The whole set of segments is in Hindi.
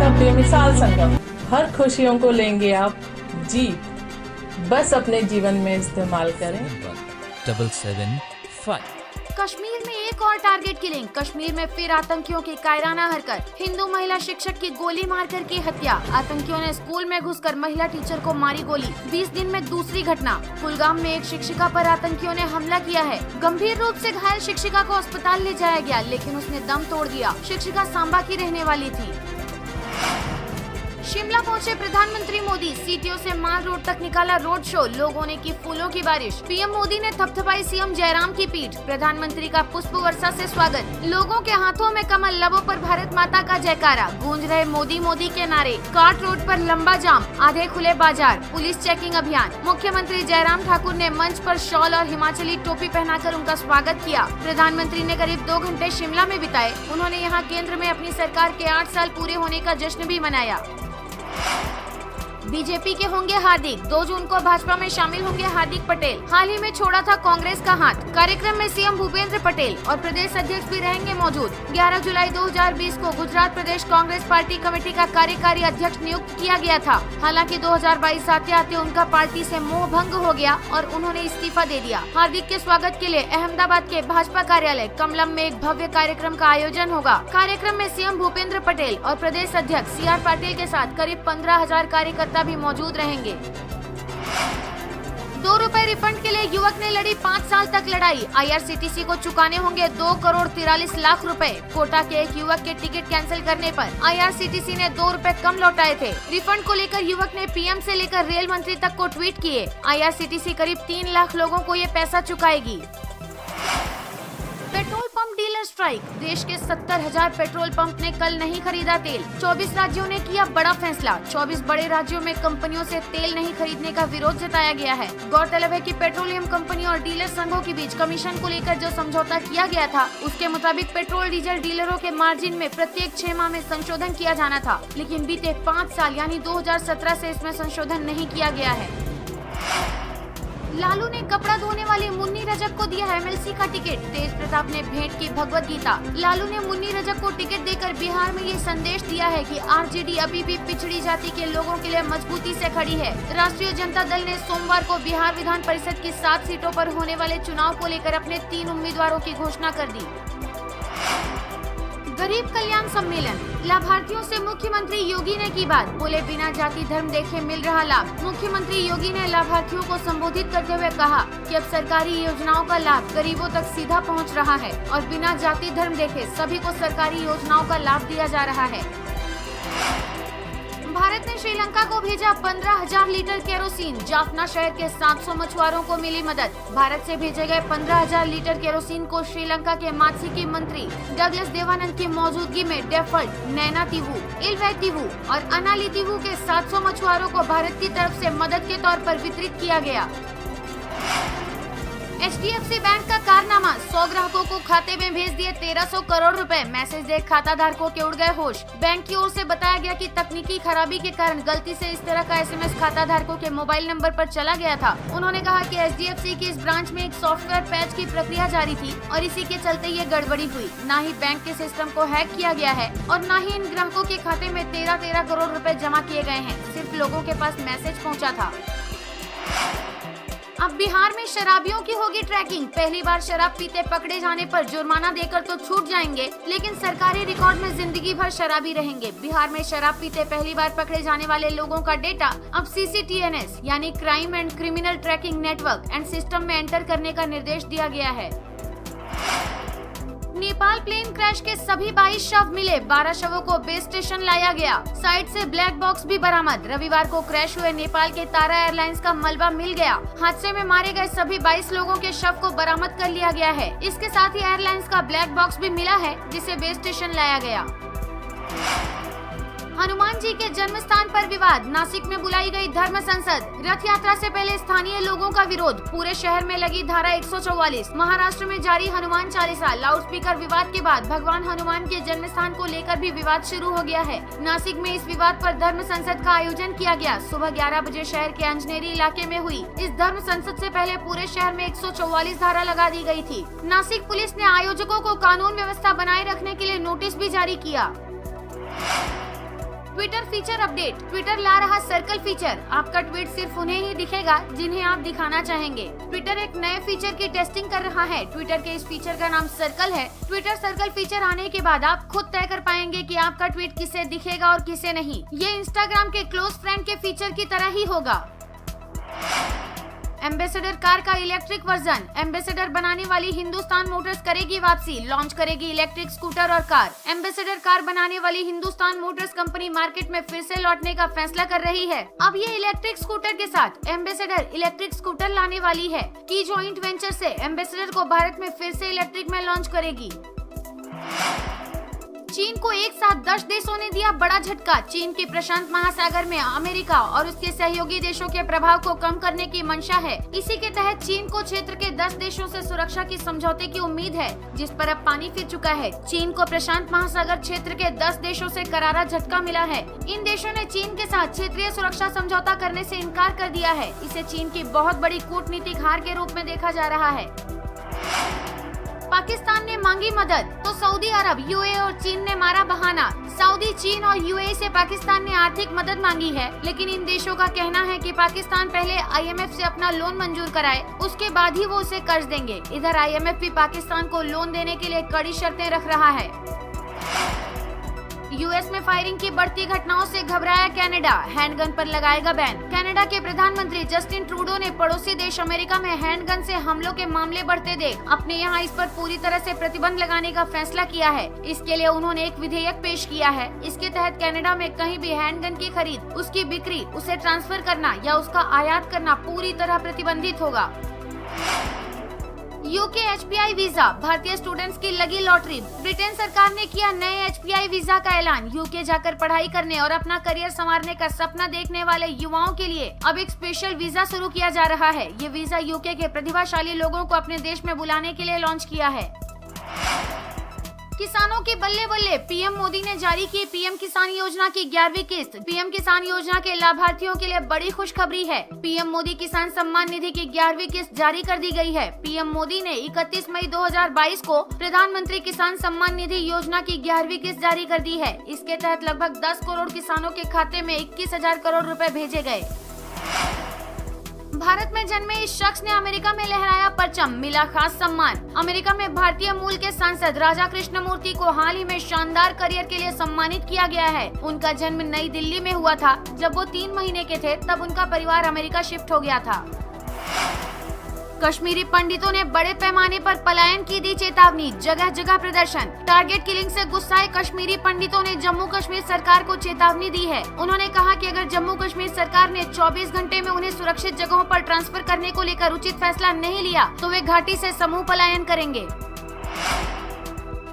का बेमिसाल संगम, हर खुशियों को लेंगे आप जीत। बस अपने जीवन में इस्तेमाल करें। 775। कश्मीर में एक और टारगेट किलिंग। कश्मीर में फिर आतंकियों की कायराना हरकत। हिंदू महिला शिक्षक की गोली मारकर की हत्या। आतंकियों ने स्कूल में घुसकर महिला टीचर को मारी गोली। 20 दिन में दूसरी घटना। कुलगाम में एक शिक्षिका पर आतंकियों ने हमला किया है। गंभीर रूप से घायल शिक्षिका को अस्पताल ले जाया गया, लेकिन उसने दम तोड़ दिया। शिक्षिका सांबा की रहने वाली थी। शिमला पहुंचे प्रधानमंत्री मोदी। सीटीओ से माल रोड तक निकाला रोड शो। लोगों ने की फूलों की बारिश। पीएम मोदी ने थपथपाई सीएम जयराम की पीठ। प्रधानमंत्री का पुष्प वर्षा से स्वागत। लोगों के हाथों में कमल, लबों पर भारत माता का जयकारा। गूंज रहे मोदी मोदी के नारे। काट रोड पर लंबा जाम, आधे खुले बाजार, पुलिस चेकिंग अभियान। मुख्यमंत्री जयराम ठाकुर ने मंच पर शॉल और हिमाचली टोपी पहनाकर उनका स्वागत किया। प्रधानमंत्री ने करीब 2 घंटे शिमला में बिताए। उन्होंने यहाँ केंद्र में अपनी सरकार के 8 साल पूरे होने का जश्न भी मनाया। बीजेपी के होंगे हार्दिक। 2 जून को भाजपा में शामिल होंगे हार्दिक पटेल। हाल ही में छोड़ा था कांग्रेस का हाथ। कार्यक्रम में सीएम भूपेंद्र पटेल और प्रदेश अध्यक्ष भी रहेंगे मौजूद। 11 जुलाई 2020 को गुजरात प्रदेश कांग्रेस पार्टी कमेटी का कार्यकारी अध्यक्ष नियुक्त किया गया था। हालांकि 2022 आते आते उनका पार्टी से मोह भंग हो गया और उन्होंने इस्तीफा दे दिया। हार्दिक के स्वागत के लिए अहमदाबाद के भाजपा कार्यालय कमलम में एक भव्य कार्यक्रम का आयोजन होगा। कार्यक्रम में सीएम भूपेंद्र पटेल और प्रदेश अध्यक्ष CR पाटिल के साथ करीब 15,000 कार्यकर्ता भी मौजूद रहेंगे। 2 रुपए रिफंड के लिए युवक ने लड़ी 5 साल तक लड़ाई। IRCTC को चुकाने होंगे 2 करोड़ 43 लाख रुपए। कोटा के एक युवक के टिकट कैंसिल करने पर IRCTC ने 2 रुपए कम लौटाए थे। रिफंड को लेकर युवक ने PM से लेकर रेल मंत्री तक को ट्वीट किए। IRCTC करीब 3 लाख लोगों को ये पैसा चुकाएगी। Petrol pump dealer strike. देश के 70,000 पेट्रोल पंप ने कल नहीं खरीदा तेल। 24 राज्यों ने किया बड़ा फैसला। 24 बड़े राज्यों में कंपनियों से तेल नहीं खरीदने का विरोध जताया गया है। गौरतलब है कि पेट्रोलियम कंपनी और डीलर संघों के बीच कमीशन को लेकर जो समझौता किया गया था, उसके मुताबिक पेट्रोल डीजल डीलरों के मार्जिन में प्रत्येक 6 माह में संशोधन किया जाना था, लेकिन बीते 5 साल यानी 2017 से इसमें संशोधन नहीं किया गया है। लालू ने कपड़ा धोने वाले मुन्नी रजक को दिया MLC का टिकट। तेज प्रताप ने भेंट की भगवत गीता। लालू ने मुन्नी रजक को टिकट देकर बिहार में ये संदेश दिया है कि RJD अभी भी पिछड़ी जाति के लोगों के लिए मजबूती से खड़ी है। राष्ट्रीय जनता दल ने सोमवार को बिहार विधान परिषद की 7 सीटों पर होने वाले चुनाव को लेकर अपने 3 उम्मीदवारों की घोषणा कर दी। गरीब कल्याण सम्मेलन। लाभार्थियों से मुख्यमंत्री योगी ने की बात। बोले बिना जाति धर्म देखे मिल रहा लाभ। मुख्यमंत्री योगी ने लाभार्थियों को संबोधित करते हुए कहा कि अब सरकारी योजनाओं का लाभ गरीबों तक सीधा पहुंच रहा है और बिना जाति धर्म देखे सभी को सरकारी योजनाओं का लाभ दिया जा रहा है। भारत ने श्रीलंका को भेजा 15,000 लीटर केरोसिन। जाफना शहर के 700 मछुआरों को मिली मदद। भारत से भेजे गए 15,000 लीटर केरोसिन को श्रीलंका के मात्स्यिकी मंत्री डगलस देवानंद की मौजूदगी में डेफल्ट, नैना तीवू, इलवै तीवू और अनाली तीवू के 700 मछुआरों को भारत की तरफ से मदद के तौर पर वितरित किया गया। HDFC बैंक का कारनामा। 100 ग्राहकों को खाते में भेज दिए 1300 करोड़ रुपए। मैसेज देख खाता धारकों के उड़ गए होश। बैंक की ओर से बताया गया कि तकनीकी खराबी के कारण गलती से इस तरह का SMS खाता धारकों के मोबाइल नंबर पर चला गया था। उन्होंने कहा कि HDFC की इस ब्रांच में एक सॉफ्टवेयर पैच की प्रक्रिया जारी थी और इसी के चलते ये गड़बड़ी हुई। न ही बैंक के सिस्टम को हैक किया गया है और न ही इन ग्राहकों के खाते में 13 करोड़ रुपए जमा किए गए हैं। सिर्फ लोगों के पास मैसेज पहुँचा था। अब बिहार में शराबियों की होगी ट्रैकिंग। पहली बार शराब पीते पकड़े जाने पर जुर्माना देकर तो छूट जाएंगे, लेकिन सरकारी रिकॉर्ड में जिंदगी भर शराबी रहेंगे। बिहार में शराब पीते पहली बार पकड़े जाने वाले लोगों का डेटा अब CCTNS यानी crime and criminal tracking network and system में एंटर करने का निर्देश दिया गया है। नेपाल प्लेन क्रैश के सभी 22 शव मिले। 12 शवों को बेस स्टेशन लाया गया। साइट से ब्लैक बॉक्स भी बरामद। रविवार को क्रैश हुए नेपाल के तारा एयरलाइंस का मलबा मिल गया। हादसे में मारे गए सभी 22 लोगों के शव को बरामद कर लिया गया है। इसके साथ ही एयरलाइंस का ब्लैक बॉक्स भी मिला है, जिसे बेस स्टेशन लाया गया। हनुमान जी के जन्म स्थान पर विवाद। नासिक में बुलाई गई धर्म संसद। रथ यात्रा से पहले स्थानीय लोगों का विरोध। पूरे शहर में लगी धारा 144। महाराष्ट्र में जारी हनुमान चालीसा। लाउडस्पीकर विवाद के बाद भगवान हनुमान के जन्म स्थान को लेकर भी विवाद शुरू हो गया है। नासिक में इस विवाद पर धर्म संसद का आयोजन किया गया। सुबह 11 बजे शहर के अंजनेरी इलाके में हुई इस धर्म संसद से पहले पूरे शहर में 144 धारा लगा दी गई थी। नासिक पुलिस ने आयोजकों को कानून व्यवस्था बनाए रखने के लिए नोटिस भी जारी किया। Twitter feature update. ट्विटर ला रहा सर्कल फीचर। आपका ट्वीट सिर्फ उन्हें ही दिखेगा जिन्हें आप दिखाना चाहेंगे। ट्विटर एक नए फीचर की टेस्टिंग कर रहा है। ट्विटर के इस फीचर का नाम सर्कल है। ट्विटर सर्कल फीचर आने के बाद आप खुद तय कर पाएंगे कि आपका ट्वीट किसे दिखेगा और किसे नहीं। ये इंस्टाग्राम के क्लोज फ्रेंड के फीचर की तरह ही होगा। एम्बेसडर कार का इलेक्ट्रिक वर्जन। एम्बेसडर बनाने वाली हिंदुस्तान मोटर्स करेगी वापसी, लॉन्च करेगी इलेक्ट्रिक स्कूटर और कार। एम्बेसडर कार बनाने वाली हिंदुस्तान मोटर्स कंपनी मार्केट में फिर से लौटने का फैसला कर रही है। अब ये इलेक्ट्रिक स्कूटर के साथ एम्बेसडर इलेक्ट्रिक स्कूटर लाने वाली है। की जॉइंट वेंचर से एम्बेसडर को भारत में फिर से इलेक्ट्रिक में लॉन्च करेगी। चीन को एक साथ 10 देशों ने दिया बड़ा झटका। चीन की प्रशांत महासागर में अमेरिका और उसके सहयोगी देशों के प्रभाव को कम करने की मंशा है। इसी के तहत चीन को क्षेत्र के 10 देशों से सुरक्षा की समझौते की उम्मीद है, जिस पर अब पानी फिर चुका है। चीन को प्रशांत महासागर क्षेत्र के 10 देशों से करारा झटका मिला है। इन देशों ने चीन के साथ क्षेत्रीय सुरक्षा समझौता करने से इनकार कर दिया है। इसे चीन की बहुत बड़ी कूटनीतिक हार के रूप में देखा जा रहा है। पाकिस्तान ने मांगी मदद तो सऊदी अरब, यूएई और चीन ने मारा बहाना। सऊदी, चीन और यूएई से पाकिस्तान ने आर्थिक मदद मांगी है, लेकिन इन देशों का कहना है कि पाकिस्तान पहले आईएमएफ से अपना लोन मंजूर कराए, उसके बाद ही वो उसे कर्ज देंगे। इधर आईएमएफ भी पाकिस्तान को लोन देने के लिए कड़ी शर्तें रख रहा है। यूएस में फायरिंग की बढ़ती घटनाओं से घबराया कनाडा, हैंडगन पर लगाएगा बैन। कनाडा के प्रधानमंत्री जस्टिन ट्रूडो ने पड़ोसी देश अमेरिका में हैंडगन से हमलों के मामले बढ़ते देख अपने यहाँ इस पर पूरी तरह से प्रतिबंध लगाने का फैसला किया है। इसके लिए उन्होंने एक विधेयक पेश किया है। इसके तहत कनाडा में कहीं भी हैंडगन की खरीद, उसकी बिक्री, उसे ट्रांसफर करना या उसका आयात करना पूरी तरह प्रतिबंधित होगा। यूके एचपीआई वीजा, भारतीय स्टूडेंट्स की लगी लॉटरी। ब्रिटेन सरकार ने किया नए एचपीआई वीजा का ऐलान। यूके जाकर पढ़ाई करने और अपना करियर संवारने का सपना देखने वाले युवाओं के लिए अब एक स्पेशल वीजा शुरू किया जा रहा है। ये वीजा यूके के प्रतिभाशाली लोगों को अपने देश में बुलाने के लिए लॉन्च किया है। किसानों की बल्ले बल्ले, पीएम मोदी ने जारी की पीएम किसान योजना की 11वीं किस्त। पीएम किसान योजना के लाभार्थियों के लिए बड़ी खुशखबरी है। पीएम मोदी किसान सम्मान निधि की 11वीं किस्त जारी कर दी गई है। पीएम मोदी ने 31 मई 2022 को प्रधानमंत्री किसान सम्मान निधि योजना की 11वीं किस्त जारी कर दी है। इसके तहत लगभग 10 करोड़ किसानों के खाते में 21,000 करोड़ रुपए भेजे गए। भारत में जन्मे इस शख्स ने अमेरिका में लहराया परचम, मिला खास सम्मान। अमेरिका में भारतीय मूल के सांसद राजा कृष्णमूर्ति को हाल ही में शानदार करियर के लिए सम्मानित किया गया है। उनका जन्म नई दिल्ली में हुआ था। जब वो 3 महीने के थे तब उनका परिवार अमेरिका शिफ्ट हो गया था। कश्मीरी पंडितों ने बड़े पैमाने पर पलायन की दी चेतावनी, जगह जगह प्रदर्शन। टारगेट किलिंग से गुस्साए कश्मीरी पंडितों ने जम्मू कश्मीर सरकार को चेतावनी दी है। उन्होंने कहा कि अगर जम्मू कश्मीर सरकार ने 24 घंटे में उन्हें सुरक्षित जगहों पर ट्रांसफर करने को लेकर उचित फैसला नहीं लिया तो वे घाटी से समूह पलायन करेंगे।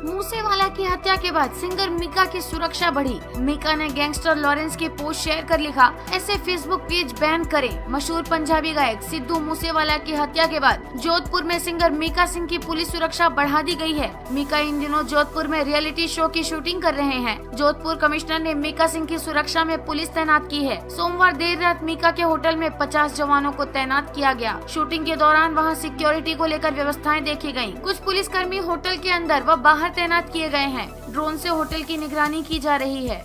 मूसेवाला की हत्या के बाद सिंगर मीका की सुरक्षा बढ़ी। मीका ने गैंगस्टर लॉरेंस की पोस्ट शेयर कर लिखा, ऐसे फेसबुक पेज बैन करें। मशहूर पंजाबी गायक सिद्धू मूसेवाला की हत्या के बाद जोधपुर में सिंगर मीका सिंह की पुलिस सुरक्षा बढ़ा दी गई है। मीका इन दिनों जोधपुर में रियलिटी शो की शूटिंग कर रहे हैं। जोधपुर कमिश्नर ने मीका सिंह की सुरक्षा में पुलिस तैनात की है। सोमवार देर रात मीका के होटल में 50 जवानों को तैनात किया गया। शूटिंग के दौरान वहाँ सिक्योरिटी को लेकर व्यवस्थाएं देखी गयी। कुछ पुलिसकर्मी होटल के अंदर व बाहर तैनात किए गए हैं। ड्रोन से होटल की निगरानी की जा रही है।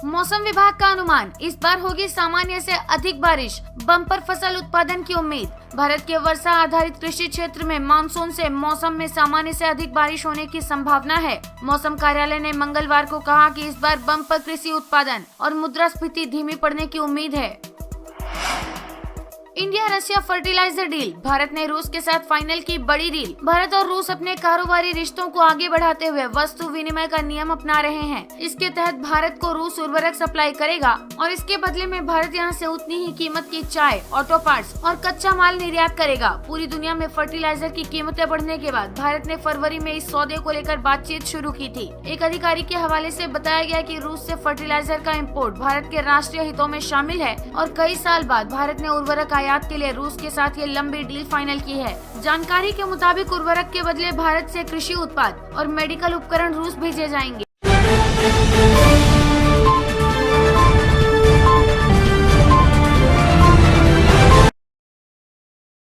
मौसम विभाग का अनुमान, इस बार होगी सामान्य से अधिक बारिश, बम्पर फसल उत्पादन की उम्मीद। भारत के वर्षा आधारित कृषि क्षेत्र में मानसून से मौसम में सामान्य से अधिक बारिश होने की संभावना है। मौसम कार्यालय ने मंगलवार को कहा कि इस बार बम्पर कृषि उत्पादन और मुद्रास्फीति धीमी पड़ने की उम्मीद है। India Russia fertiliser deal, Bharat ने रूस के साथ फाइनल की बड़ी डील। भारत और रूस अपने कारोबारी रिश्तों को आगे बढ़ाते हुए वस्तु विनिमय का नियम अपना रहे हैं। इसके तहत भारत को रूस उर्वरक सप्लाई करेगा और इसके बदले में भारत यहां से उतनी ही कीमत की चाय, ऑटो पार्ट्स और कच्चा माल निर्यात करेगा। पूरी दुनिया में फर्टिलाइजर की कीमतें बढ़ने के बाद भारत ने फरवरी में इस सौदे को लेकर बातचीत शुरू की थी। एक अधिकारी के हवाले से बताया गया कि रूस से फर्टिलाइजर का इम्पोर्ट भारत के राष्ट्रीय हितों में शामिल है और कई साल बाद भारत ने उर्वरक आयात के लिए रूस के साथ ये लंबी डील फाइनल की है। जानकारी के मुताबिक उर्वरक के बदले भारत से कृषि उत्पाद और मेडिकल उपकरण रूस भेजे जाएंगे।